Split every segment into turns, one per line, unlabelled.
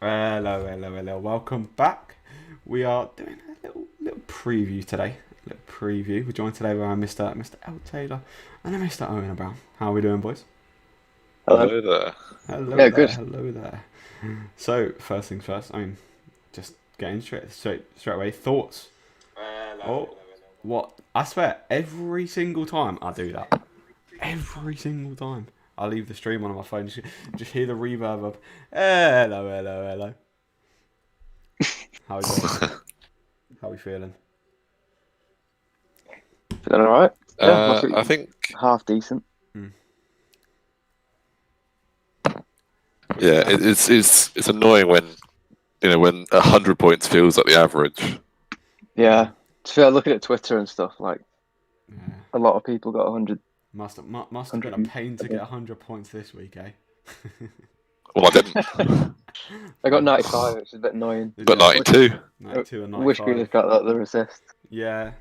Hello. Welcome back. We are doing a little preview today. A little preview. We're joined today by Mr. L Taylor and then Mr. Owen Brown. How are we doing, boys?
Hello.
Hello there.
Hello
Yeah,
there.
good.
Hello there. So first things first. Just getting straight away. Thoughts? Oh, what? I swear, every single time I do that. Every single time. I leave the stream on my phone. Just hear the reverb of hello. How we doing? How we feeling?
Feeling all right? Yeah, last week
I think
half decent.
Mm.
yeah, it's annoying when when 100 points feels like the average.
Yeah. To feel looking at Twitter and stuff, like
Yeah.
a lot of people got 100,
Must have been a
100
pain to get 100 points this week, eh?
Well, I didn't.
I got 95, which is a bit annoying.
Did
Got
you?
Wish,
92.
92 and
wish we'd
95.
have got that the assist.
Yeah.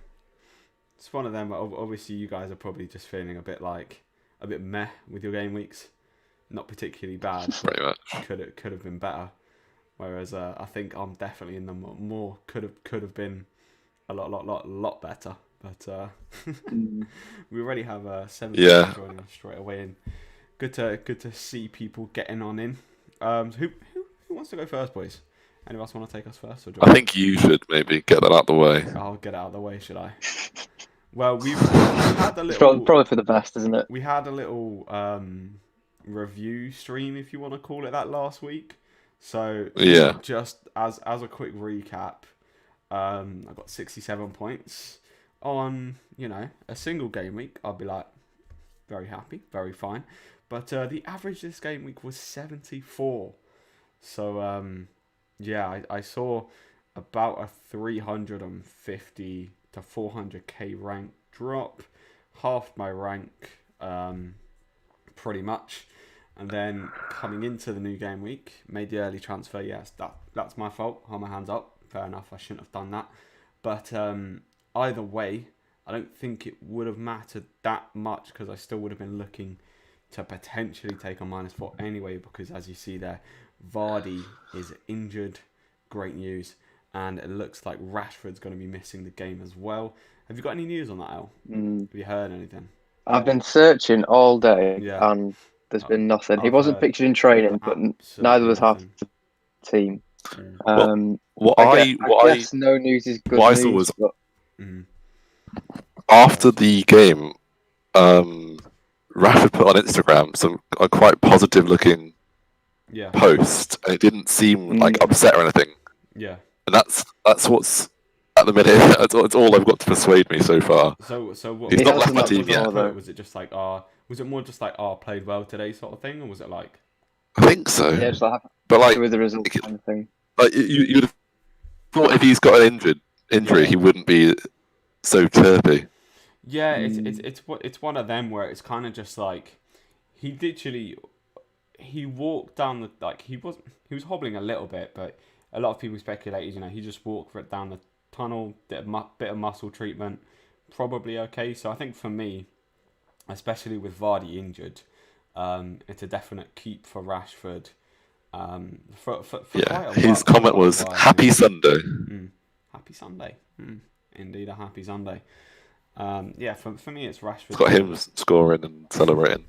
It's one of them. Obviously, you guys are probably just feeling a bit meh with your game weeks. Not particularly bad, but
Pretty much.
could have been better. Whereas I think I'm definitely in the more could have been a lot better. But
Mm.
we already have 7 people
Yeah,
joining us straight away, and good to see people getting on in. Who wants to go first, boys? Any of us want to take us first, or do you
I
want
think you should maybe get that out of the way.
I'll get it out of the way, should I? Well, we had a
It's
little
probably for the best, isn't it?
we had a little review stream, if you want to call it that, last week. So
Yeah,
just as a quick recap, I got 67 points on a single game week. I'll be like very happy, very fine. But the average this game week was 74. So yeah, I saw about a 350 to 400k rank drop, halved my rank pretty much. And then coming into the new game week, made the early transfer. Yes, that's my fault. Hold my hands up. Fair enough. I shouldn't have done that. But either way, I don't think it would have mattered that much because I still would have been looking to potentially take on -4 anyway. Because as you see there, Vardy is injured. Great news. And it looks like Rashford's going to be missing the game as well. Have you got any news on that, Al?
Mm.
Have you heard anything?
I've been searching all day
Yeah,
and there's
I-
been nothing. He
I've
wasn't
heard
pictured in training, but neither
absolutely
was half
nothing.
the team.
Mm.
Well,
Um,
what
I get,
I
I
what I
guess no news is good
what I saw
news,
was
but
Mm.
after the game, um, Rashford put on Instagram some a quite positive looking
Yeah,
post, and it didn't seem like
mm,
upset or anything.
yeah.
And that's what's at the minute. It's all I've got to persuade me so far.
So what
He's
he
what
not
has
left
done
my
what
that
team
was he
yet.
before
put?
though.
Was it just like was it more just like played well today sort of thing, or was it like
I think so,
Yeah, just like
but
happy
like,
with the result kind of thing.
you'd have thought if he's got an injury,
yeah
he wouldn't be so chirpy.
yeah
Mm,
it's one of them where it's kind of just like he literally he walked down the he was hobbling a little bit, but a lot of people speculated he just walked right down the tunnel, did a bit of muscle treatment, probably okay. So I think for me, especially with Vardy injured, it's a definite keep for Rashford. For
Yeah,
quite a
his
while,
comment was "Happy
anyway.
Sunday."
Happy Sunday. Indeed, a happy Sunday. Yeah, for me, it's
It's
Rashford
got him scoring and celebrating.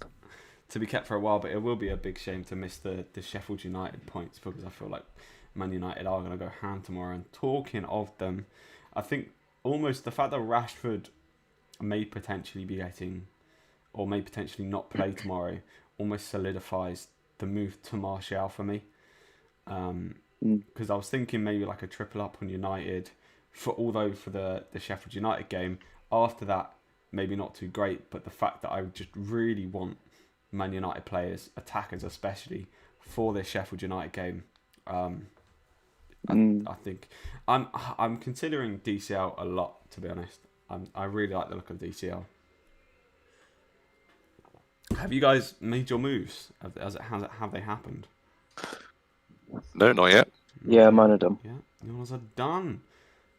to be kept for a while, but it will be a big shame to miss the Sheffield United points because I feel like Man United are going to go ham tomorrow. And talking of them, I think almost the fact that Rashford may potentially be getting or may potentially not play tomorrow almost solidifies the move to Martial for me.
mm,
Because I was thinking maybe like a triple up on United for the Sheffield United game. After that, maybe not too great, but the fact that I just really want Man United players, attackers especially, for this Sheffield United game. Um,
mm.
I think I'm considering DCL a lot, to be honest. I really like the look of DCL. Have you guys made your moves? Have they happened?
No, not yet.
Not
Yeah,
yet.
mine are done.
Yeah, yours are done.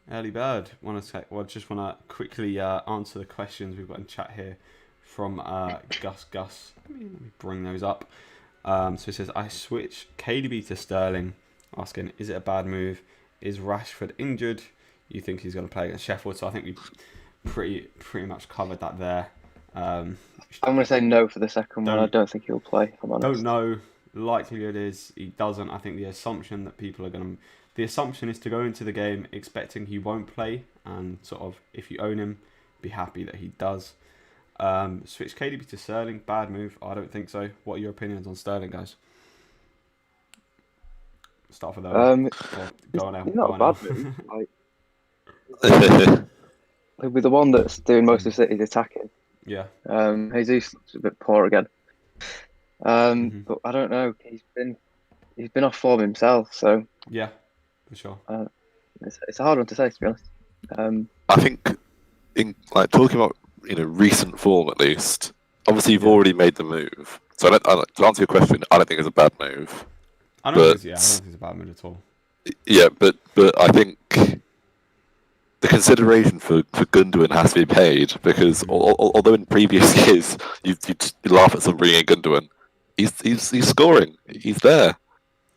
Early bird. Just want to quickly answer the questions we've got in chat here from Gus. Let me bring those up. So it says I switch KDB to Sterling asking, is it a bad move? Is Rashford injured? You think he's going to play against Sheffield? So I think we pretty much covered that there.
I'm going to say no for the second one. I don't think he'll play, if I'm honest.
Don't know. Likelihood is he doesn't. I think the assumption that people are going to... The assumption is to go into the game expecting he won't play, and sort of, if you own him, be happy that he does. Switch KDB to Sterling. Bad move? I don't think so. What are your opinions on Sterling, guys? Start with that. Go on out.
Not a bad move. He'll be the one that's doing most of City's attacking.
Yeah.
Jesus looks a bit poor again. But I don't know. He's been off form himself, so
yeah, for sure.
It's a hard one to say, to be honest.
I think in like talking about recent form at least. Obviously, you've already made the move. So to answer your question, I don't think it's a bad move.
I don't think it's a bad move at all.
Yeah, but I think the consideration for Gundogan has to be paid because although in previous years you laugh at some bringing in Gundogan, he's scoring. He's there.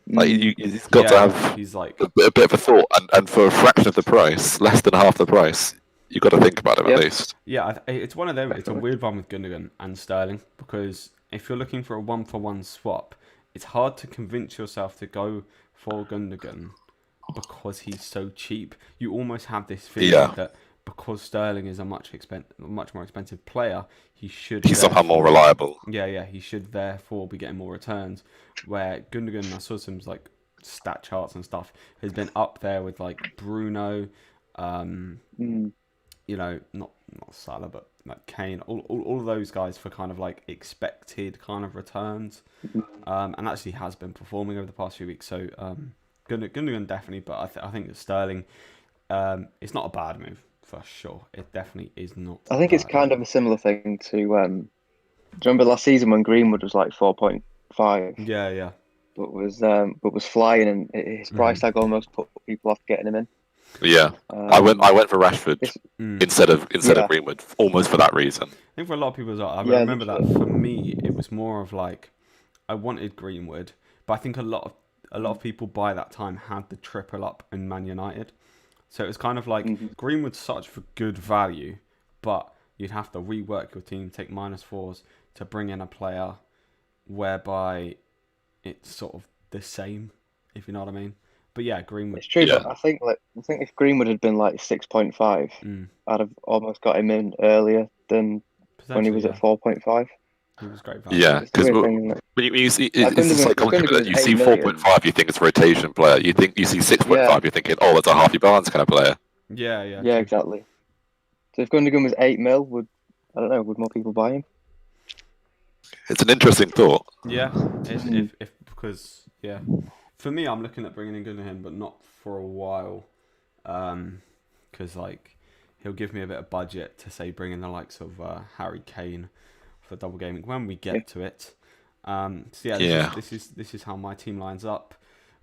Like he's got to have
he's like
a bit of a thought, and for a fraction of the price, less than half the price, you've got to think about him at least.
Yeah, it's one of them. It's a weird one with Gundogan and Sterling because if you're looking for a 1-for-1 swap, it's hard to convince yourself to go for Gundogan because he's so cheap. You almost have this feeling that because Sterling is a much more expensive player, he's
somehow more reliable.
Yeah, he should therefore be getting more returns. Where Gundogan, I saw some like stat charts and stuff, has been up there with like Bruno, not Salah, but like Kane, all of those guys for kind of like expected kind of returns, and actually has been performing over the past few weeks. So Gundogan definitely, but I think that Sterling, it's not a bad move for sure. It definitely is not.
I think it's kind of a similar thing to. Do you remember last season when Greenwood was like 4.5?
Yeah.
But was flying, and his price tag almost put people off getting him in.
Yeah, I went for Rashford instead of Greenwood, almost for that reason.
I think for a lot of people, I remember that for me, it was more of like I wanted Greenwood, but I think a lot of people by that time had the triple up in Man United, so it was kind of like Greenwood's such for good value, but you'd have to rework your team, take -4s to bring in a player whereby it's sort of the same, if you know what I mean. But yeah, Greenwood.
It's true, but I think if Greenwood had been like 6.5, I'd have almost got him in earlier than when he was at 4.5.
He was great value.
Yeah, because when you see it's like you see 4.5, you think it's a rotation player. You see 6.5, you're thinking, oh, that's a half your balance kind of player.
Yeah,
exactly. So if Gundogan was 8 mil, would more people buy him?
It's an interesting thought.
Yeah, because for me, I'm looking at bringing in Gundogan, but not for a while, because like he'll give me a bit of budget to say bring in the likes of Harry Kane for double gaming when we get to it. This is how my team lines up.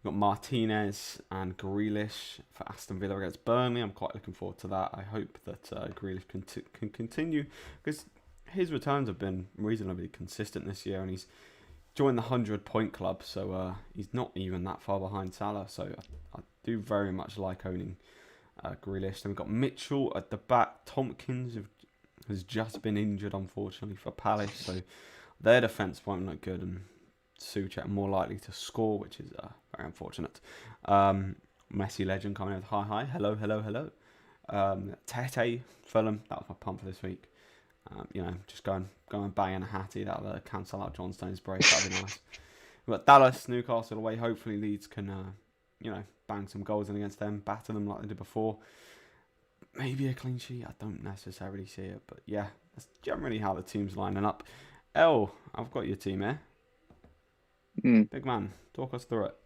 We've got Martinez and Grealish for Aston Villa against Burnley. I'm quite looking forward to that. I hope that Grealish can continue because his returns have been reasonably consistent this year, and he's joined the 100-point club, so he's not even that far behind Salah. So I do very much like owning Grealish. Then we've got Mitchell at the back. Tompkins has just been injured, unfortunately, for Palace, so their defence won't look good, and Souček more likely to score, which is very unfortunate. Messi legend coming in with hi. Hello. Tete, Fulham, that was my pump for this week. Just go and bang a hattie. That'll cancel out John Stone's brace. That'd be nice. We've got Dallas, Newcastle away. Hopefully Leeds can, bang some goals in against them, batter them like they did before. Maybe a clean sheet. I don't necessarily see it, but yeah, that's generally how the team's lining up. I've got your team here. Big man, talk us through it.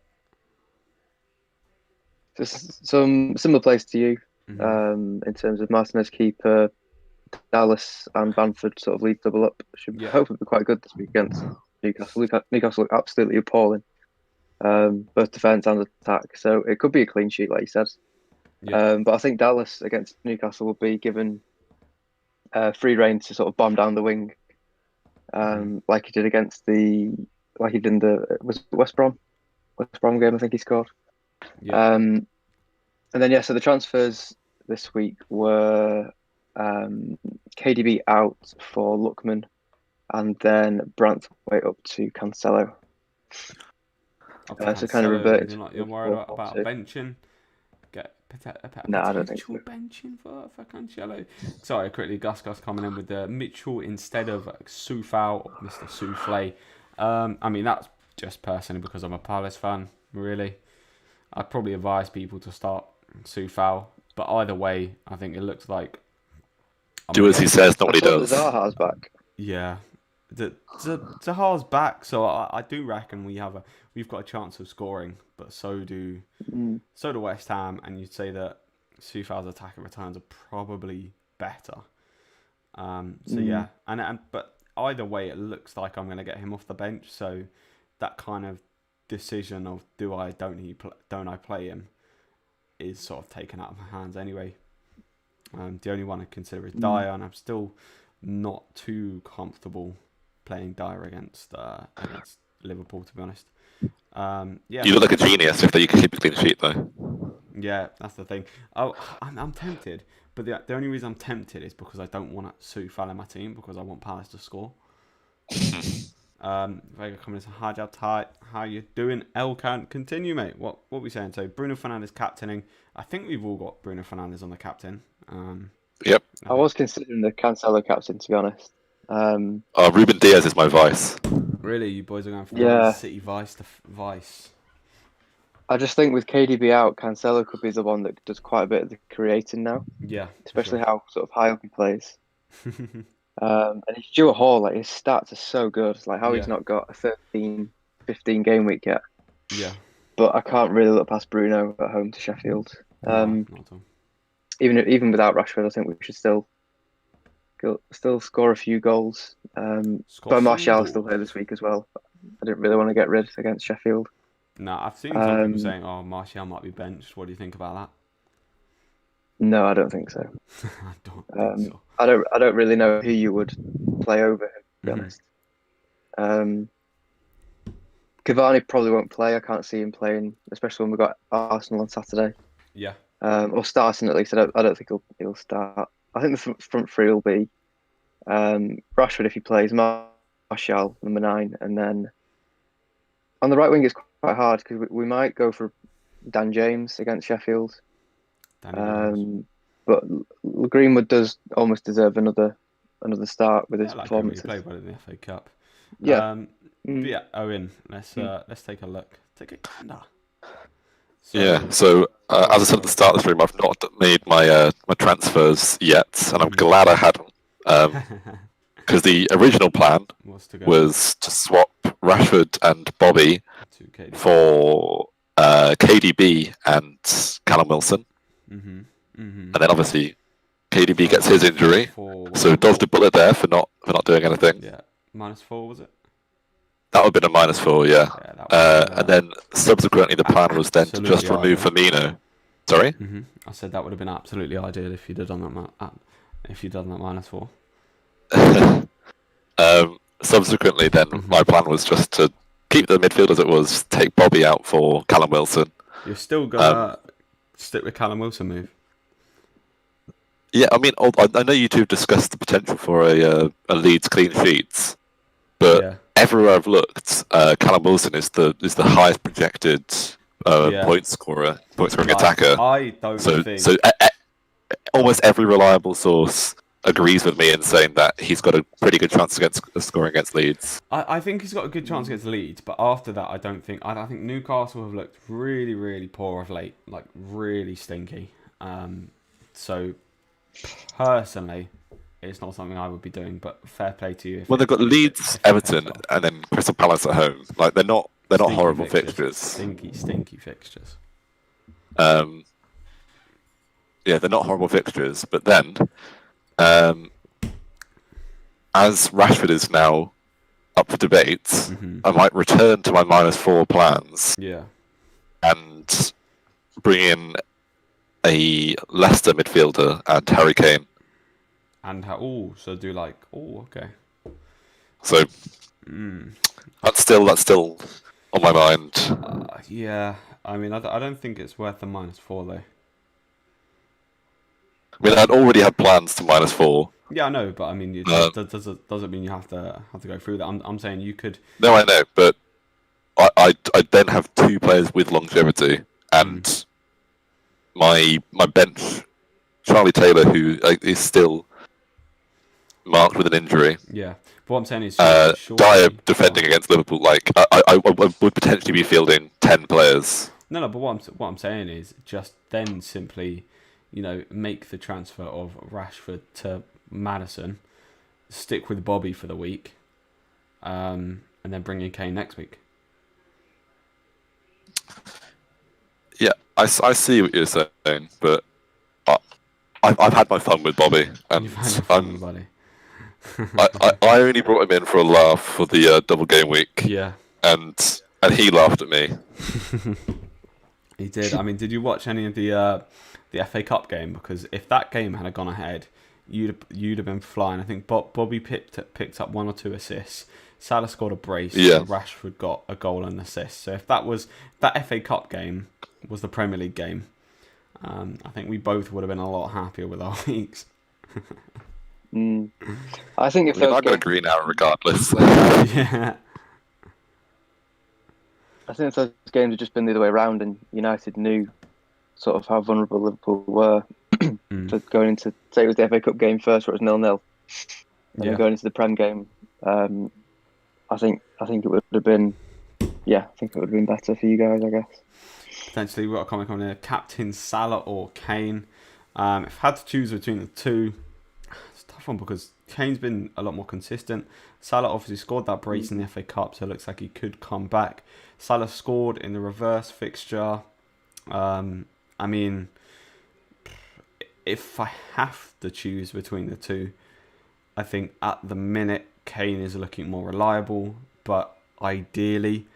Just some similar place to you, in terms of Martinez keeper. Dallas and Bamford sort of lead double up. Should hopefully be quite good this week against Newcastle. Newcastle look absolutely appalling, both defence and attack. So it could be a clean sheet, like you said. But I think Dallas against Newcastle will be given free rein to sort of bomb down the wing, like he did in the West Brom game. I think he scored.
Yeah.
And then so the transfers this week were KDB out for Lookman, and then Branthwaite up to Cancelo. So kind of reverted.
You're worried about benching. Get a
No, I don't think
potential
so.
benching for Cancelo. Sorry, quickly, Gus coming in with Mitchell instead of Soufal, Mr. Souffle. I mean, that's just personally because I'm a Palace fan, really. I'd probably advise people to start Soufal, but either way, I think it looks like...
Do as he says, not what he does.
Zaha's back.
Yeah. Zaha's back, so I do reckon we've got a chance of scoring, but so do West Ham, and you'd say that Soufal's attacking returns are probably better. Yeah, but either way, it looks like I'm going to get him off the bench. So that kind of decision of don't I play him is sort of taken out of my hands anyway. The only one I consider is Dyer, and I'm still not too comfortable playing Dyer against Liverpool, to be honest. Yeah.
You look like a genius if you can keep a clean sheet, though.
Yeah, that's the thing. I'm tempted, but the only reason I'm tempted is because I don't want Soufal in my team because I want Palace to score. Vega coming in, hi Jab tight. How you doing? Elkan, continue, mate. What we saying? So Bruno Fernandes captaining. I think we've all got Bruno Fernandes on the captain.
Yep.
I was considering the Cancelo captain, to be honest.
Ruben Diaz is my vice.
Really, you boys are going from City vice to vice.
I just think with KDB out, Cancelo could be the one that does quite a bit of the creating now.
Yeah.
Especially how sort of high up he plays. And he's Stuart Hall, like his stats are so good. Like how he's not got a 13, 15 game week yet.
Yeah.
But I can't really look past Bruno at home to Sheffield.
No, not at all.
Even without Rashford, I think we should still score a few goals. But Martial is still here this week as well. I didn't really want to get rid against Sheffield.
No, I've seen some people saying, "Oh, Martial might be benched." What do you think about that?
No, I don't think so.
I don't think so.
I don't really know who you would play over him, to be honest. Cavani probably won't play. I can't see him playing, especially when we've got Arsenal on Saturday.
Yeah.
Or starting at least. I don't think he'll start. I think the front three will be Rashford if he plays, Martial number 9, and then on the right wing it's quite hard because we might go for Dan James against Sheffield. But Greenwood does almost deserve another start with his performances.
He played well in the FA Cup.
Yeah.
Yeah, Owen, let's take a look. Take a gander.
So as I said at the start of the stream, I've not made my transfers yet, and I'm glad I hadn't. Because the original plan was to swap Rashford and Bobby for KDB and Callum Wilson. And then obviously KDB gets his injury, so dodged a bullet there for not doing anything.
Yeah, -4 was it?
That would have been a -4, yeah. And then subsequently the plan was then to just remove Firmino. Sorry?
I said that would have been absolutely ideal if you'd have done that. If you'd done that -4.
Subsequently, then my plan was just to keep the midfield as it was, take Bobby out for Callum Wilson.
You're still gonna stick with Callum Wilson move?
Yeah, I mean, I know you two have discussed the potential for a Leeds clean sheets, but everywhere I've looked, Callum Wilson is the highest projected point scoring attacker.
I don't think
so. Almost every reliable source agrees with me in saying that he's got a pretty good chance against scoring against Leeds.
I think he's got a good chance against Leeds, but after that, I don't think. I think Newcastle have looked really, really poor of late, like really stinky. So personally, it's not something I would be doing. But fair play to you.
Well, they've got Leeds, Everton, and then Crystal Palace at home. Like they're not horrible fixtures.
Stinky fixtures.
Yeah, they're not horrible fixtures, but then. As Rashford is now up for debate, I might return to my -4 plans.
Yeah.
And bring in a Leicester midfielder and Harry Kane.
And
okay. So that's still on my mind.
Yeah, I mean, I don't think it's worth the -4 though.
I mean, I'd already had plans to -4.
Yeah, I know, but I mean, it doesn't mean you have to go through that. I'm saying you could.
No, I know, but I then have 2 players with longevity, and my bench, Charlie Taylor, who is still marked with an injury.
Yeah, but what I'm saying is,
Dyer defending against Liverpool. Like I would potentially be fielding 10 players.
No, but what I'm saying is just then simply, make the transfer of Rashford to Maddison, stick with Bobby for the week, and then bring in Kane next week.
Yeah, I see what you're saying, but I've had my fun with Bobby, and
You've had your fun with Bobby.
I only brought him in for a laugh for the double game week.
Yeah,
and he laughed at me.
He did. I mean, did you watch any of the FA Cup game? Because if that game had gone ahead, you'd have been flying. I think Bobby picked up 1 or 2 assists. Salah scored a brace.
Yeah.
And Rashford got a goal and assist. So if that FA Cup game was the Premier League game, I think we both would have been a lot happier with our weeks.
I think if
we're not going to agree now, regardless.
Yeah.
I think if those games had just been the other way around, and United knew sort of how vulnerable Liverpool were to going into, say it was the FA Cup game first, where it was 0-0, and then going into the Prem game. I think it would have been, better for you guys, I guess.
Potentially, we've got a comment on here: captain Salah or Kane. If I had to choose between the two, it's a tough one because Kane's been a lot more consistent. Salah obviously scored that brace in the FA Cup, so it looks like he could come back. Salah scored in the reverse fixture. I mean, if I have to choose between the two, I think at the minute Kane is looking more reliable, but ideally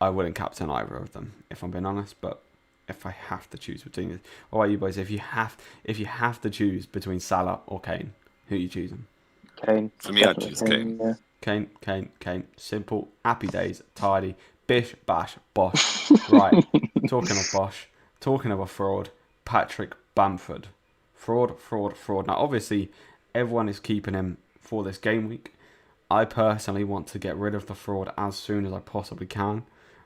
I wouldn't captain either of them, if I'm being honest. But if I have to choose between it, what about you boys? If you have to choose between Salah or Kane, who are you choosing?
Kane.
For me, I'd choose Kane.
Yeah.
Kane. Simple, happy days, tidy, bish, bash, bosh. Right. Talking of bosh, talking of a fraud, Patrick Bamford. Fraud. Now, obviously, everyone is keeping him for this game week. I personally want to get rid of the fraud as soon as I possibly can.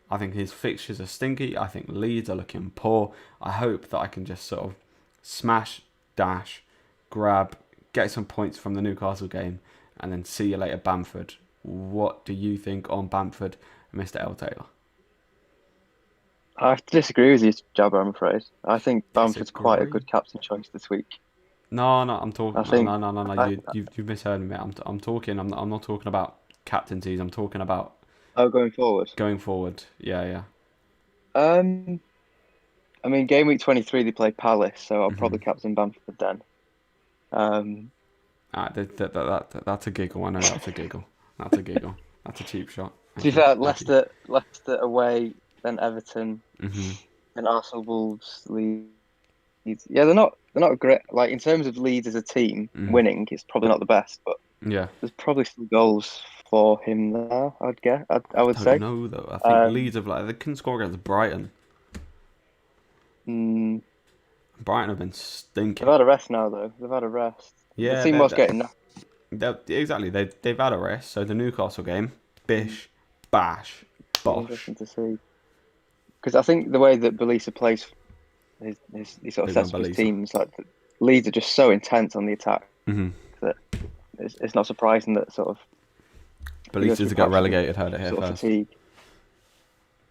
I think his fixtures are stinky. I think Leeds are looking poor. I hope that I can just sort of smash, dash, grab, get some points from the Newcastle game, and then see you later, Bamford. What do you think on Bamford, Mr. L. Taylor?
I have to disagree with you, Jabba, I'm afraid. I think Bamford's quite a good captain choice this week.
No, I'm talking. No. You've misheard me. I'm talking. I'm not talking about captaincies. I'm talking about.
Oh, going forward.
Going forward, yeah.
I mean, game week 23 they play Palace, so I'll probably captain Bamford then.
That's a giggle. I know that's a giggle. That's a giggle. That's a cheap shot.
To be fair, Leicester away, then Everton, then Arsenal, Wolves, Leeds. Yeah, they're not great. Like in terms of Leeds as a team, winning is probably not the best, but
yeah,
there's probably some goals for him there. I'd guess. I would say.
No, though. I think Leeds they couldn't score against Brighton. Brighton have been stinking.
They've had a rest now, though. They've had a rest.
Yeah,
the team was getting that.
Exactly. They've had a rest. So the Newcastle game, bish, bash, bosh.
Interesting to see. Because I think the way that Belisa plays he sort of sets up his teams, like Leeds are just so intense on the attack that it's not surprising that sort of
Belisa's got relegated. Heard it here first. Fatigue.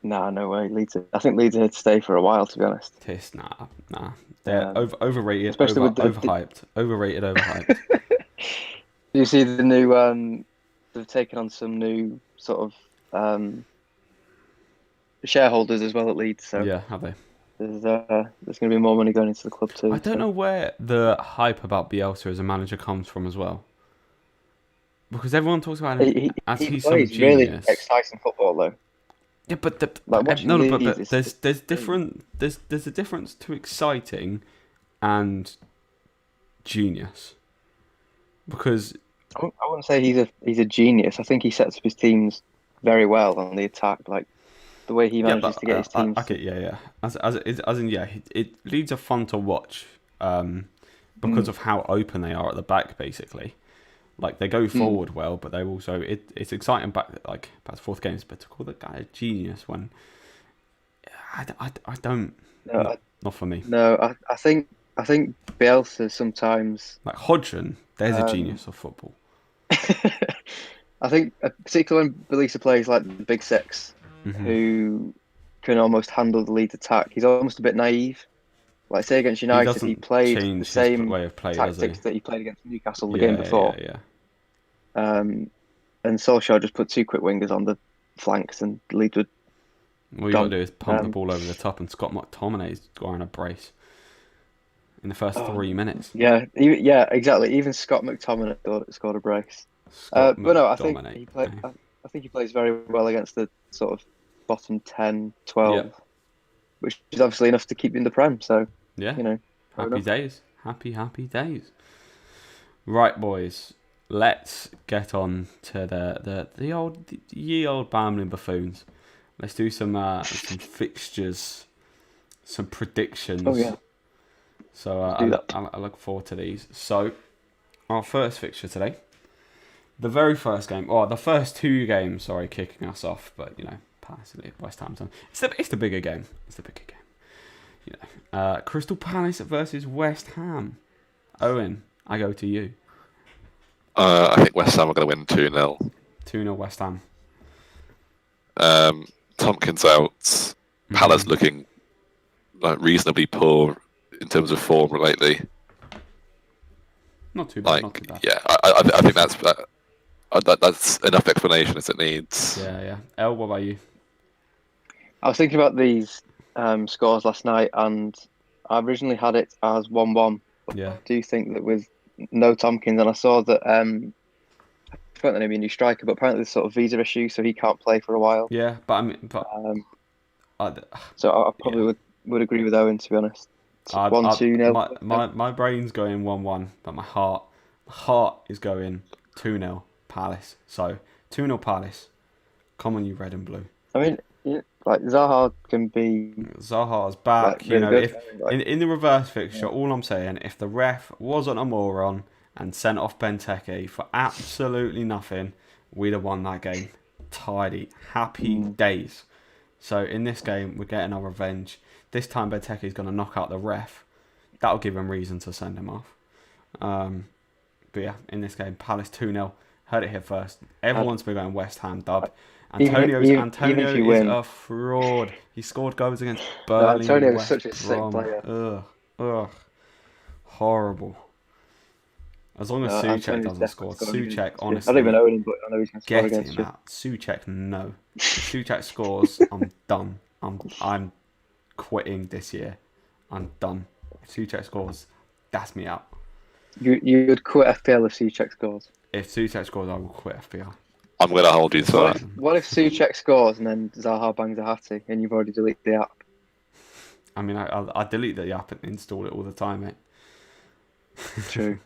Nah, no way. I think Leeds are here to stay for a while, to be honest.
Nah. They're overrated,
especially with
overhyped. Overrated, overhyped.
Do you see the new? They've taken on some new sort of shareholders as well at Leeds. So
yeah, have they?
There's going to be more money going into the club too.
I don't know where the hype about Bielsa as a manager comes from as well. Because everyone talks about him he's some genius.
Really exciting football though.
Yeah, but there's a difference to exciting and genius. Because
I wouldn't say he's a genius. I think he sets up his teams very well on the attack. Like the way he manages to get his teams.
Yeah. As in, yeah, Leeds are fun to watch because of how open they are at the back, basically. Like, they go forward well, but they're also... It's exciting back past fourth games, but to call the guy a genius when... I don't...
No,
not for me.
No, I think Bielsa sometimes...
Like, Hodgson, there's a genius of football.
I think, particularly when Bielsa plays like the big six, who can almost handle the lead attack, he's almost a bit naive. Like, say against United, he played the same
way of play,
tactics that he played against Newcastle the game before. And Solskjaer just put 2 quick wingers on the flanks and Leeds would...
All you got to do is pump the ball over the top, and Scott McTominay's scoring a brace in the first 3 minutes.
Yeah, exactly. Even Scott McTominay scored a brace. But no, I think he plays very well against the sort of bottom 10, 12, which is obviously enough to keep you in the Prem. So
yeah, happy days. Right, boys, let's get on to the old Bamling Buffoons. Let's do some fixtures, some predictions.
Oh yeah.
So I look forward to these. So our first fixture today, the very first game, or the first 2 games, sorry, kicking us off, but Palace and West Ham's on. It's the bigger game. Crystal Palace versus West Ham. Owen, I go to you.
I think West Ham are going to win 2-0.
2-0 West Ham.
Tompkins out. Palace looking like reasonably poor in terms of form lately.
Not too bad.
Yeah, I think that's enough explanation as it needs.
Yeah. El, what about you?
I was thinking about these scores last night, and I originally had it as 1-1.
Yeah.
I do think that with no Tompkins, and I saw that I forgot the name of a new striker, but apparently there's sort of visa issue, so he can't play for a while.
Yeah,
so I probably would agree with Owen, to be honest. 1-2-0.
My brain's going 1-1, but my heart is going 2-0 Palace. So 2-0 Palace. Come on, you red and blue.
I mean, like Zaha can be.
Zaha's back.
Like, really
if in the reverse fixture, all I'm saying, if the ref wasn't a moron and sent off Benteke for absolutely nothing, we'd have won that game. Tidy, happy days. So in this game, we're getting our revenge. This time, Benteke's going to knock out the ref. That'll give him reason to send him off. But yeah, in this game, Palace 2-0. Heard it here first. Everyone's been going West Ham dub. Antonio is a fraud. He scored goals against Burnley.
Antonio is such a sick player.
Ugh. Horrible. As long as Souček doesn't score. Souček, honestly.
I don't even know him, but I know he's going to score against you.
Souček, no. If Souček scores, I'm done. I'm quitting this year. I'm done. If Souček scores, that's me out.
You would quit FPL if Souček scores?
If Souček scores, I will quit FPL.
I'm going to hold you to that.
What if Souček scores and then Zaha bangs a hattie and you've already deleted the app?
I mean, I delete the app and install it all the time, mate.
True.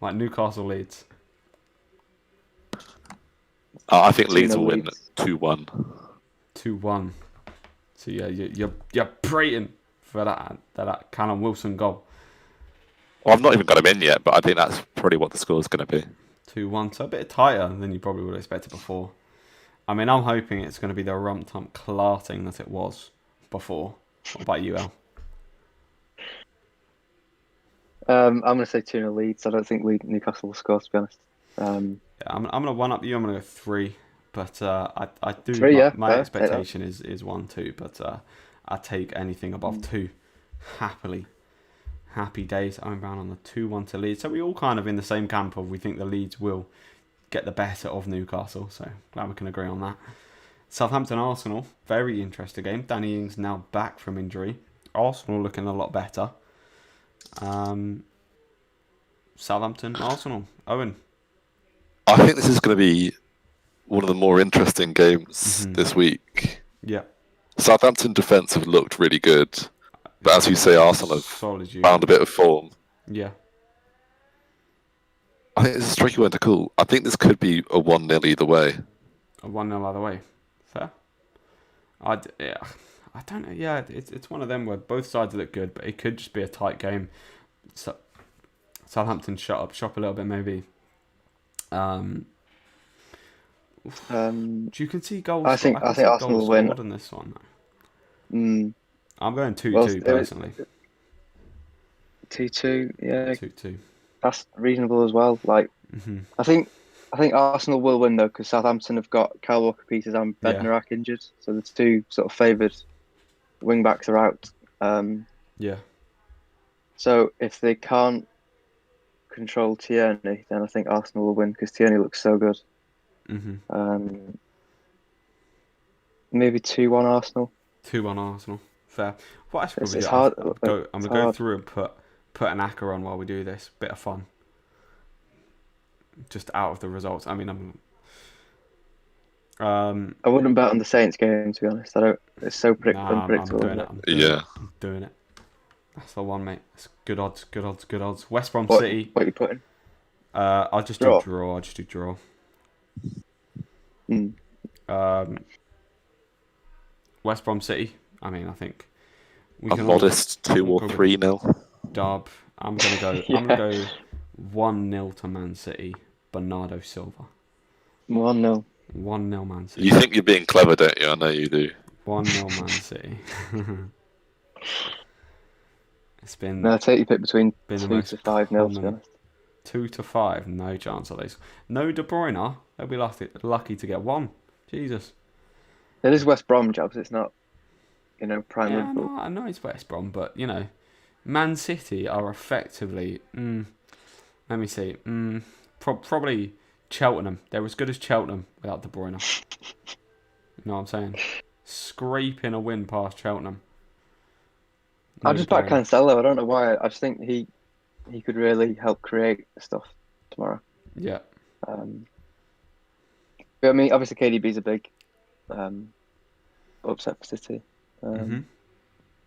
Like Newcastle Leeds.
I think Leeds will win 2-1.
2-1. So yeah, you're praying for that Callum Wilson goal.
Well, I've not even got him in yet, but I think that's probably what the score is going to be.
2-1, so a bit tighter than you probably would have expected before. I mean, I'm hoping it's going to be the rump-tump clarting that it was before. What about you, El?
I'm going to say 2-0 Leeds. I don't think Newcastle will score, to be honest.
I'm going to one up you. I'm going to go 3. But I do.
3,
my expectation is 1-2. But I take anything above 2 happily. Happy days. I'm down on the 2-1 to Leeds. So we all kind of in the same camp of we think the Leeds will get the better of Newcastle. So glad we can agree on that. Southampton-Arsenal. Very interesting game. Danny Ings now back from injury. Arsenal looking a lot better. Southampton-Arsenal. Owen.
I think this is going to be one of the more interesting games this week.
Yeah.
Southampton defence have looked really good. But as you say, Arsenal have found a bit of form.
Yeah.
I think this is a tricky one to call. I think this could be a 1-0 either way.
A 1-0 either way. Fair. Yeah, I don't know. Yeah, it's one of them where both sides look good, but it could just be a tight game. So, Southampton shop a little bit maybe. You can see goals.
I think Arsenal will win.
In this one.
Mm.
I'm going 2-2 personally.
2-2, yeah.
2-2.
That's reasonable as well. Like, I think Arsenal will win though, because Southampton have got Kyle Walker-Peters and Bednarak injured, so the two sort of favoured wing backs are out.
Yeah.
So if they can't control Tierney, then I think Arsenal will win because Tierney looks so good. Maybe 2-1 Arsenal.
2-1 Arsenal. Fair. What I should probably
It's
do,
hard.
I'm gonna go through and put an Aka on while we do this. Bit of fun. Just out of the results. I mean,
I wouldn't bet on the Saints game, to be honest. I don't. It's so unpredictable.
I'm doing it. That's the one, mate. It's good odds. West Brom City.
What are you putting?
I'll just do draw. West Brom City. I mean, I think
we can. A modest 2 or 3-0.
Dub. I'm gonna go. I'm gonna go 1-0 to Man City. Bernardo Silva.
1-0.
1-0 Man City.
You think you're being clever, don't you? I know you do.
1-0 Man City. It's been.
No, I take your pick between 2 to 5-0. To be honest.
2 to 5. No chance of these. No De Bruyne. They'll be lucky to get 1. Jesus.
It is West Brom, Jobs. It's not, prime Liverpool.
I know it's West Brom, but Man City are effectively. Let me see. Probably Cheltenham. They're as good as Cheltenham without De Bruyne. You know what I'm saying? Scraping a win past Cheltenham.
I just back Cancelo. I don't know why. I just think he could really help create stuff tomorrow.
Yeah.
But I mean, obviously KDB's a big upset for City. But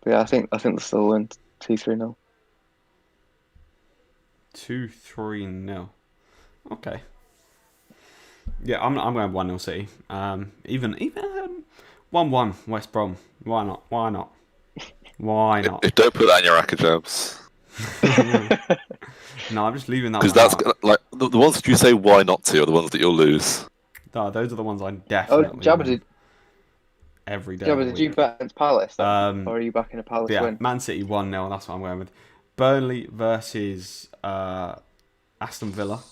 yeah, I think they'll still win 2-3-0.
2-3-0. Okay. Yeah, I'm going 1-0 City. Even 1-1 West Brom. Why not?
Don't put that in your racket, Jabs.
No, I'm just leaving that.
Because that's like the ones that you say why not to are the ones that you'll lose.
No, those are the ones I definitely.
Jabba,
every day.
Jabba, did you bet against Palace? Or are you backing a Palace win?
Man City 1-0. That's what I'm going with. Burnley versus Aston Villa.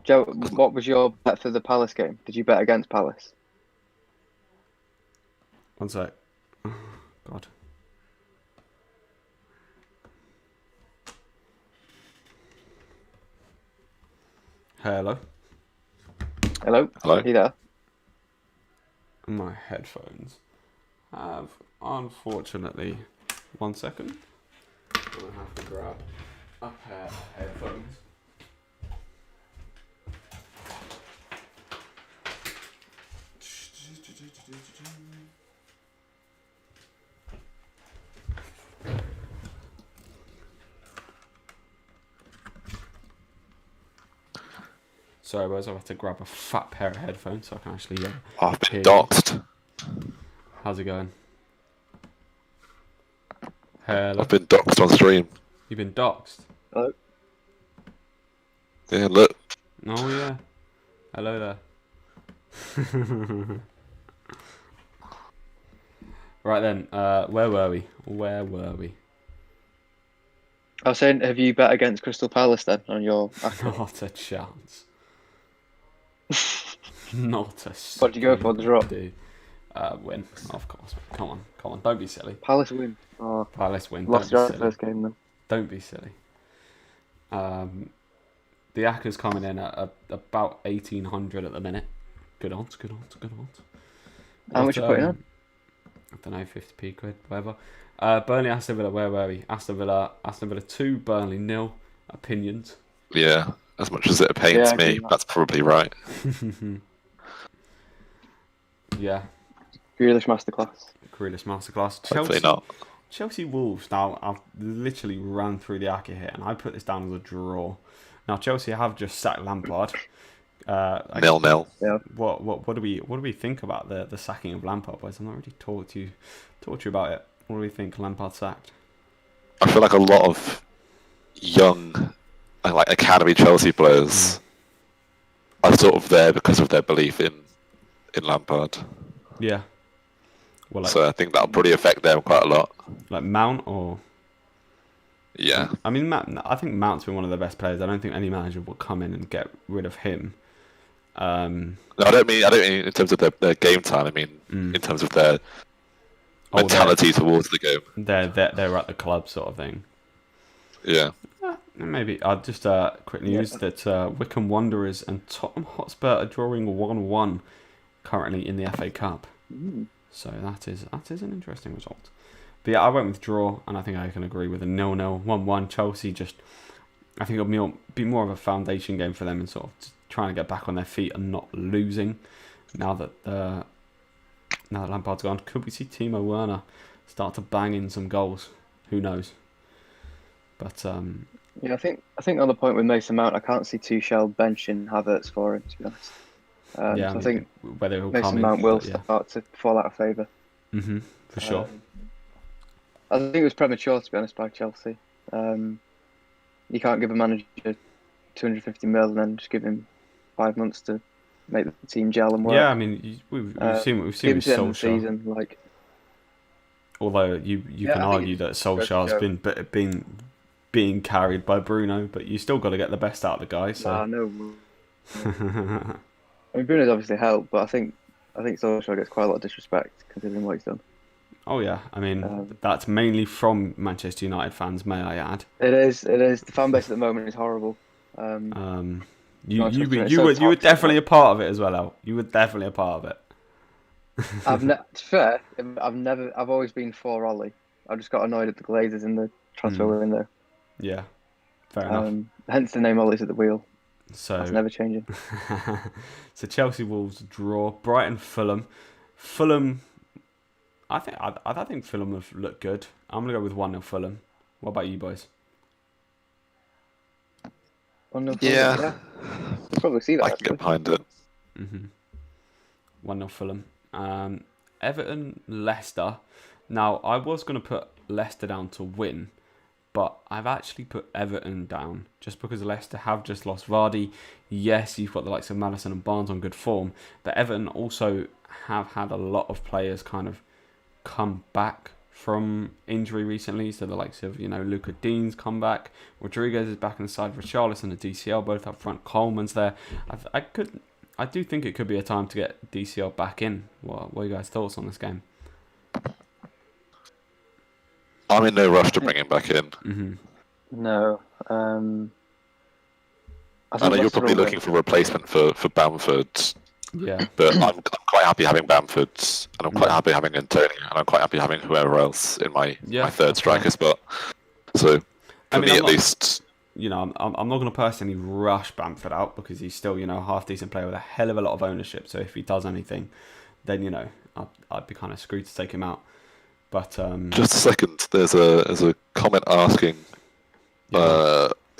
Joe, what was your bet for the Palace game? Did you bet against Palace?
One sec. Oh, God. Hello.
Are you there?
My headphones have, unfortunately, 1 second. I'm going to have to grab a pair of headphones. Sorry, boys, I've had to grab a fat pair of headphones so I can actually
I've been doxed.
How's it going? Hello.
I've been doxed on stream.
You've been doxed?
Hello.
Yeah, look.
Oh, yeah. Hello there. Right then, where were we?
I was saying, have you bet against Crystal Palace then on your account?
Not a chance. Not a.
What did you go for? The draw?
Win, of course. Come on, don't be silly.
Palace win. Oh,
Palace win.
Lost your first game then.
Don't be silly. The Aka's coming in at about 1,800 at the minute. Good odds.
How much you putting on?
I don't know, 50p quid, whatever. Burnley, Aston Villa, where were we? Aston Villa 2, Burnley 0. Opinions?
Yeah, as much as it pains me, that's probably right.
Yeah. Grealish
masterclass.
Hopefully not.
Chelsea Wolves. Now, I've literally run through the Aka here, and I put this down as a draw. Now, Chelsea have just sacked Lampard.
0-0.
Yeah.
What do we think about the sacking of Lampard, boys? I've not really talked to you about it. What do we think Lampard sacked?
I feel like a lot of young, like academy Chelsea players are sort of there because of their belief in Lampard.
Yeah. Well,
So I think that'll probably affect them quite a lot.
Like Mount or.
Yeah.
I mean, I think Mount's been one of the best players. I don't think any manager will come in and get rid of him.
No, I don't mean in terms of their game time. I mean in terms of their mentality towards the game.
They're at the club sort of thing.
Yeah.
Maybe. Just quick news that Wycombe Wanderers and Tottenham Hotspur are drawing 1-1 currently in the FA Cup. So that is an interesting result. But yeah, I went with draw, and I think I can agree with a 0-0, 1-1. Chelsea I think it'll be more of a foundation game for them and sort of trying to get back on their feet and not losing. Now that Lampard's gone, could we see Timo Werner start to bang in some goals? Who knows? But
yeah, I think on the point with Mason Mount, I can't see Tuchel benching Havertz for him, to be honest.
yeah,
I think
whether he'll
Mason Mount will start to fall out of favour.
For sure.
I think it was premature, to be honest, by Chelsea. You can't give a manager 250 mil and then just give him 5 months to make the team gel and work.
Yeah, I mean, we've seen with Solskjaer. Although you can argue that Solskjaer's been being carried by Bruno, but you still got to get the best out of the guy. So.
No. I mean, Bruno's obviously helped, but I think Solskjaer gets quite a lot of disrespect considering what he's done.
Oh yeah, I mean that's mainly from Manchester United fans, may I add?
It is. The fan base at the moment is horrible.
You were definitely a part of it as well, Al. You were definitely a part of it.
It's fair. I've always been for Ollie. I just got annoyed at the Glazers in the transfer window.
Yeah, fair enough.
Hence the name Ollie's at the wheel.
So
that's never changing.
So Chelsea Wolves draw. Brighton Fulham. I think Fulham have looked good. I'm gonna go with 1-0 Fulham. What about you boys?
1-0 Fulham.
Yeah.
You'll probably see that.
I can get behind it.
1-0 Fulham. Everton Leicester. Now I was gonna put Leicester down to win, but I've actually put Everton down just because Leicester have just lost Vardy. Yes, you've got the likes of Maddison and Barnes on good form, but Everton also have had a lot of players kind of come back from injury recently. So the likes of, Luca Dean's come back. Rodriguez is back on the side. Richarlison and DCL both up front. Coleman's there. I do think it could be a time to get DCL back in. What are you guys' thoughts on this game?
I'm in no rush to bring him back in.
No.
I know you're probably looking for a replacement for Bamford.
Yeah.
But I'm quite happy having Bamford, and I'm quite happy having Antonio, and I'm quite happy having whoever else in my third striker spot. So, for me at least...
I'm not going to personally rush Bamford out because he's still, a half-decent player with a hell of a lot of ownership. So if he does anything, then, I'd be kind of screwed to take him out. But
just a second, there's a comment asking.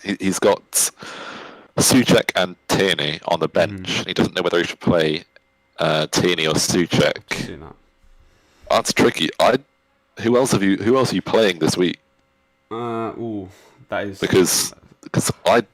He's got Souček and Tierney on the bench. He doesn't know whether he should play Tierney or Souček. That's tricky. Who else are you playing this week?
That is
because I'd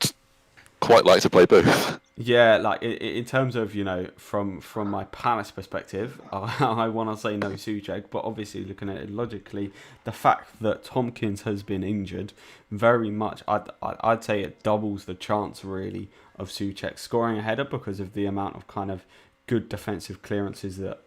quite like to play both.
Yeah, like in terms of from my Palace perspective, I want to say no Souček, but obviously looking at it logically, the fact that Tompkins has been injured, very much I'd say it doubles the chance really of Souček scoring a header because of the amount of kind of good defensive clearances that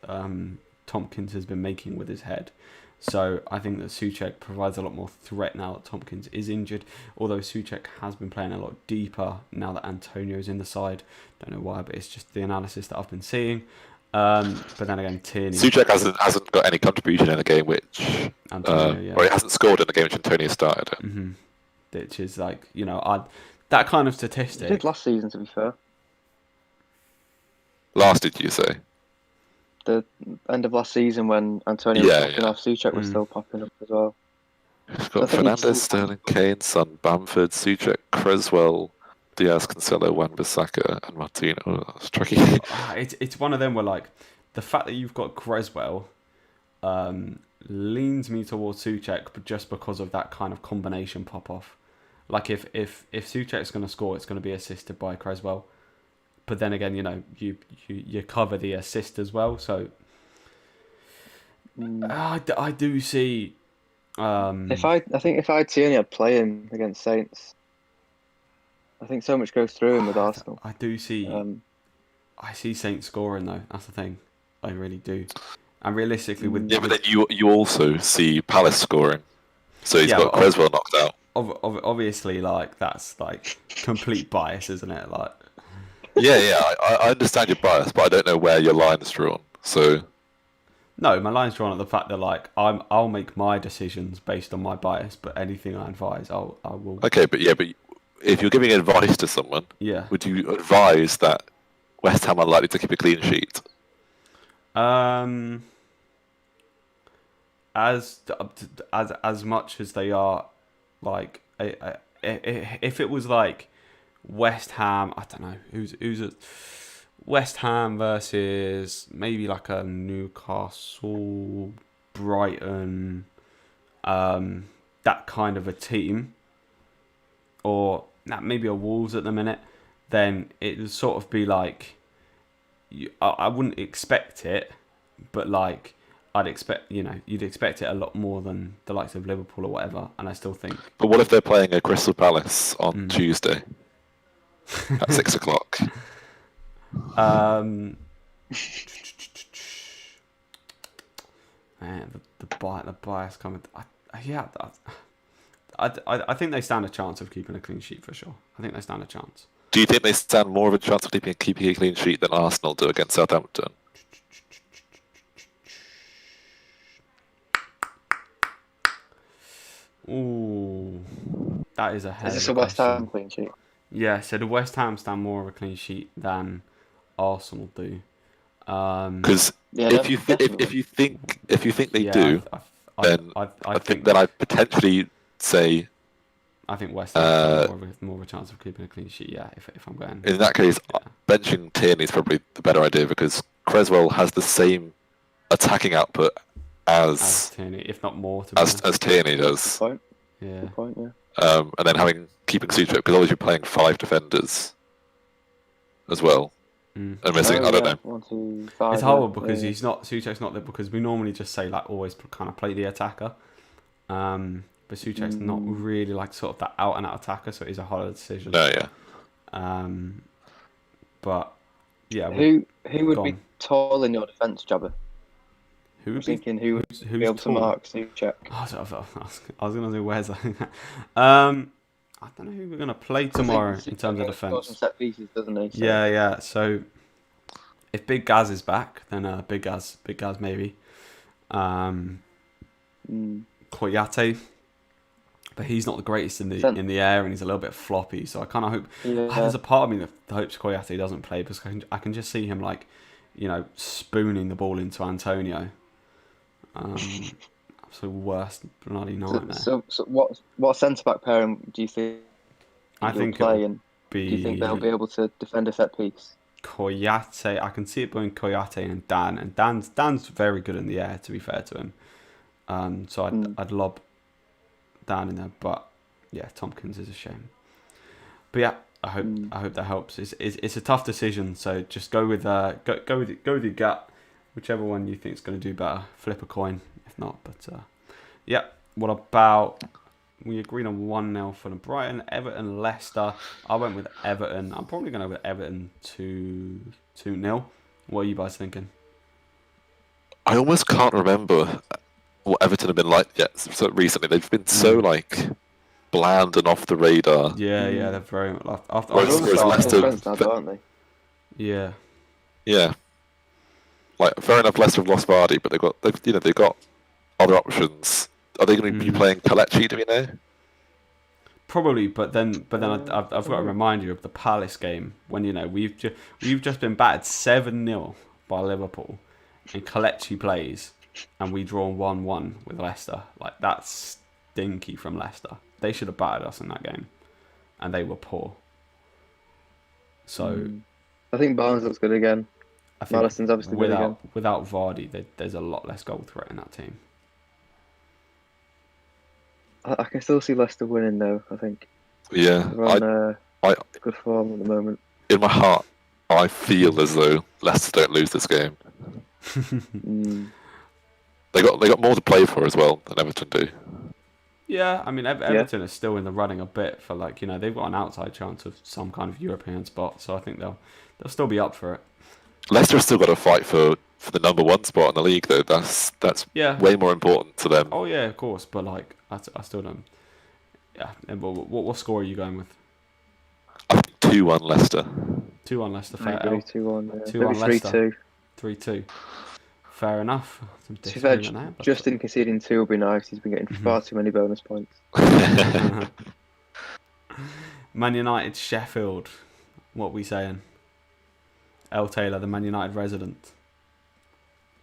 Tompkins has been making with his head. So I think that Souček provides a lot more threat now that Tompkins is injured, although Souček has been playing a lot deeper now that Antonio's in the side. Don't know why, but it's just the analysis that I've been seeing. But then again, Tierney...
Souček hasn't got any contribution in the game which... Antonio, or he hasn't scored in the game which Antonio started it.
Which is like, that kind of statistic...
He did last season, to be fair.
Last, did you say?
The end of last season when Antonio was popping off, Souček was still popping up as well.
We've got Fernandes, Sterling, Kane, Son, Bamford, Souček, Creswell, Diaz, Cancelo, Wan-Bissaka, and Martino. Oh, that's tricky.
It's one of them where like the fact that you've got Creswell leans me towards Souček, but just because of that kind of combination pop off. Like if Souček's going to score, it's going to be assisted by Creswell. But then again, you cover the assist as well. So I do see.
I think if I'd seen him playing against Saints, I think so much goes through him with Arsenal.
I do see. I see Saints scoring though. That's the thing. I really do. And realistically,
but then you also see Palace scoring. So he's got Creswell knocked out.
Obviously, like that's like complete bias, isn't it? Like.
Yeah. I understand your bias, but I don't know where your line is drawn. So.
No, my line's drawn at the fact that like I'll make my decisions based on my bias, but anything I advise, I will.
Okay, but if you're giving advice to someone, would you advise that West Ham are likely to keep a clean sheet?
As much as they are, like if it was like West Ham, I don't know who's it. West Ham versus maybe like a Newcastle, Brighton, that kind of a team, or maybe a Wolves at the minute, then it would sort of be like, I wouldn't expect it, but like you'd expect it a lot more than the likes of Liverpool or whatever, and I still think.
But what if they're playing a Crystal Palace on Tuesday at 6:00?
Man, the bias coming. I think they stand a chance of keeping a clean sheet for sure. I think they stand a chance.
Do you think they stand more of a chance of keeping a clean sheet than Arsenal do against Southampton?
Ooh, that is a hell.
Is this a West Ham clean sheet?
Yeah, so the West Ham stand more of a clean sheet than Arsenal do.
Because if you think they do, then I think I'd potentially say.
I think West Ham have more of a chance of keeping a clean sheet. Yeah, if I'm going.
In that case, benching Tierney is probably the better idea because Creswell has the same attacking output as
Tierney, if not more.
As Tierney does.
Good point.
Yeah.
Good point. Yeah.
And then keeping Souček because obviously you're playing 5 defenders as well. And missing, I don't know.
1, 2, 5,
it's hard because Souček's not there because we normally just say like always kind of play the attacker. But Souček's not really like sort of that out and out attacker, so it is a harder decision.
No, yeah.
But yeah.
Who would be tall in your defence, Jabba?
Who's
be able to mark Souček?
I was going to say where's that? I don't know who we're going to play tomorrow in terms of defence.
Some set pieces, doesn't he? So.
Yeah. So if Big Gaz is back, then Big Gaz maybe. Koyate, but he's not the greatest in the air, and he's a little bit floppy. So I kind of hope.
Yeah.
There's a part of me that hopes Koyate doesn't play because I can just see him like, spooning the ball into Antonio. Absolute worst bloody nightmare.
So what centre back pairing do you think?
I think
play and do you think they'll be able to defend a set piece?
Koyate, I can see it being Koyate and Dan, and Dan's very good in the air. To be fair to him, so I'd lob Dan in there, but yeah, Tompkins is a shame. But yeah, I hope that helps. It's a tough decision, so just go with your gut, whichever one you think is going to do better. Flip a coin, if not. But yeah, what about? We agreed on 1-0 for Brighton, Everton, Leicester. I went with Everton. I'm probably going to go with Everton 2-0. What are you guys thinking?
I almost can't remember what Everton have been like yet. So recently, they've been so bland and off the radar.
Yeah, they're very much after.
Whereas Leicester,
now, aren't they?
Yeah.
Like fair enough, Leicester have lost Vardy, but they've got other options. Are they going to be playing Kelechi? Do we know?
Probably, but then I've got to remind you of the Palace game when we've just been battered 7-0 by Liverpool, and Kelechi plays, and we draw 1-1 with Leicester. Like that's stinky from Leicester. They should have battered us in that game, and they were poor. So
I think Barnes looks good again.
I think
Madison's obviously good again.
without Vardy, there's a lot less goal threat in that team.
I can still see Leicester winning though. I think.
Yeah,
They're on
I
good form at the moment.
in my heart, I feel as though Leicester don't lose this game. They got more to play for as well than Everton do.
Yeah, I mean Everton is still in the running a bit for like they've got an outside chance of some kind of European spot, so I think they'll still be up for it.
Leicester have still got to fight for the number 1 spot in the league though. That's way more important to them.
Oh yeah, of course, but like I still don't. Yeah, and what score are you going with?
I think 2-1 Leicester.
2-1 Leicester.
I agree, 2-1.
2-1 Leicester.
3-2.
3-2. Fair enough.
To be fair, Justin conceding 2 will be nice. He's been getting far too many bonus points.
Man United, Sheffield. What are we saying? L. Taylor, the Man United resident.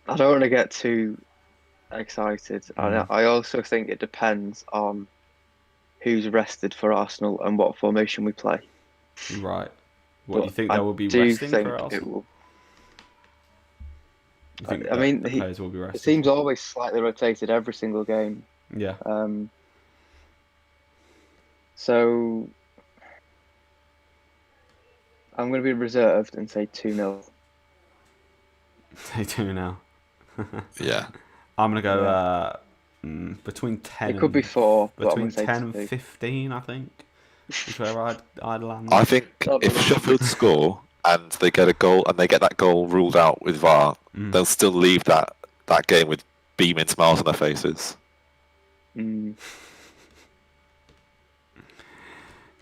I don't want to get too excited. I also think it depends on who's rested for Arsenal and what formation we play.
Right. What do you think? There will be resting for Arsenal?
I mean,
the players will be rested.
The team's always slightly rotated every single game.
Yeah.
So I'm going to be reserved and say 2-0.
Say 2-0.
Yeah.
I'm going to go between 10.
It could be 4.
Between 10 and 15, I think. Is where I'd land.
I think if Sheffield score and they get a goal and they get that goal ruled out with VAR, they'll still leave that game with beaming smiles on their faces.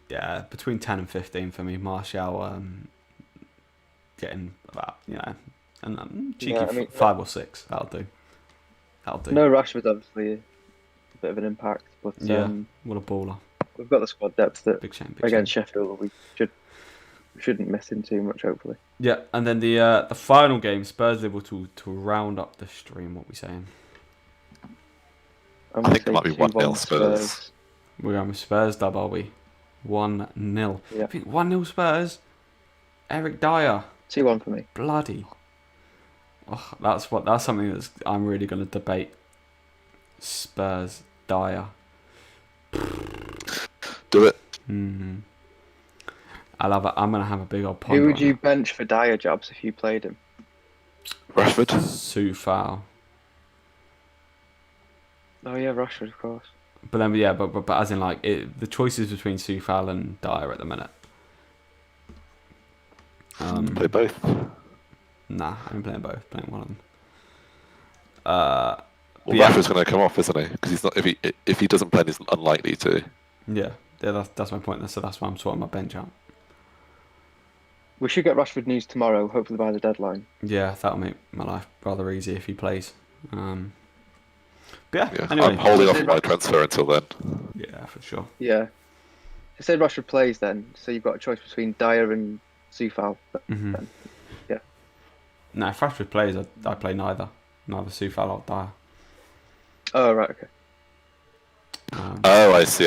Yeah, between 10 and 15 for me. Martial getting about and cheeky 5 or 6. That'll do.
No, Rashford's obviously a bit of an impact, but
what a baller.
We've got the squad depth that
big shame,
against Sheffield we shouldn't miss him too much, hopefully.
Yeah, and then the final game, Spurs Liverpool, to round up the stream. What are we saying?
I think it might be 1-0 Spurs.
We're going with Spurs dub, are we? 1-0.
Yeah.
I think 1-0 Spurs. Eric Dyer.
2-1 for me.
Bloody. Oh, that's something I'm really going to debate. Spurs Dyer.
Do it.
I'm going to have a big old ponder.
Who would you bench for Dyer jobs if you played him?
Rashford.
Soufal.
Oh yeah, Rashford, of course.
But then, yeah, but as in like the choices between Soufal and Dyer at the minute.
Play both.
Nah, I'm playing both. Playing one of them.
Rashford's going to come off, isn't he? Because he's not. If he doesn't play, he's unlikely to.
Yeah, that's my point. So that's why I'm sorting my bench out.
We should get Rashford news tomorrow, hopefully by the deadline.
Yeah, that'll make my life rather easy if he plays. But yeah, anyway.
I'm holding off my transfer until then.
Yeah, for sure.
Yeah. So say Rashford plays then, so you've got a choice between Dyer and Soufal. Yeah.
No, if Rashford plays, I play neither Soufal or Dyer.
Oh right, okay.
I see.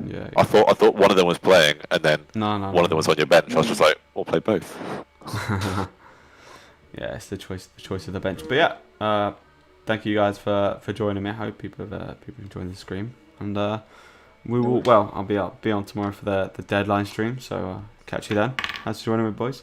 Yeah.
I thought one of them was playing, and then one of them was on your bench. I was just like, we'll play both.
Yeah, it's the choice of the bench. But yeah, thank you guys for joining me. I hope people enjoying the stream, and we will. Well, I'll be on tomorrow for the deadline stream. So catch you then. Thanks for joining me, boys.